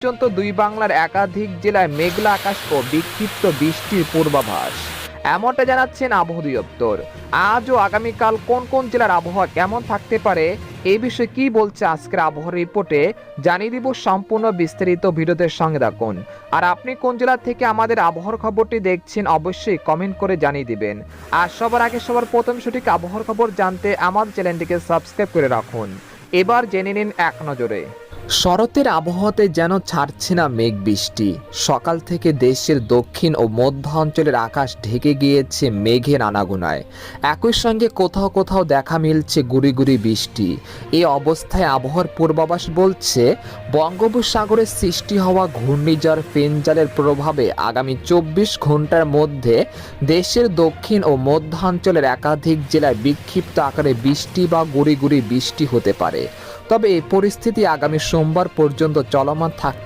পর্যন্ত দুই বাংলার একাধিক জেলায় মেঘলা আকাশ ও বিক্ষিপ্ত বৃষ্টির পূর্বাভাস এমনটা জানাচ্ছেন আবহাওয়া অধিদপ্তর। আজ ও আগামীকাল কোন কোন জেলার আবহাওয়া কেমন থাকতে পারে এই বিষয়ে কি বলছে আজকের আবহাওয়া রিপোর্টে জানিয়ে দিব। সম্পূর্ণ বিস্তারিত ভিডিওদের সঙ্গে থাকুন। আর আপনি কোন জেলা থেকে আমাদের আবহাওয়ার খবরটি দেখছেন অবশ্যই কমেন্ট করে জানিয়ে দিবেন। আর সবার আগে সবার প্রথম সঠিক আবহাওয়ার খবর জানতে আমাদের চ্যানেলটিকে সাবস্ক্রাইব করে রাখুন। এবার জেনে নিন এক নজরে। শরতের আবহাওয়াতে যেন ছাড়ছে না মেঘ বৃষ্টি। সকাল থেকে দেশের দক্ষিণ ও মধ্য অঞ্চলের আকাশ ঢেকে গিয়েছে মেঘের আনাগোনায়। একই সঙ্গে কোথাও কোথাও দেখা মিলছে গুড়ি গুড়ি বৃষ্টি। এই অবস্থায় আবহাওয়ার পূর্বাভাস বলছে বঙ্গোপসাগরে সৃষ্টি হওয়া ঘূর্ণিঝড় ফেঞ্জালের প্রভাবে আগামী 24 ঘন্টার মধ্যে দেশের দক্ষিণ ও মধ্যাঞ্চলের একাধিক জেলায় বিক্ষিপ্ত আকারে বৃষ্টি বা গুড়ি গুড়ি বৃষ্টি হতে পারে। তবে এই পরিস্থিতি আগামী সোমবার পর্যন্ত চলমান থাকতে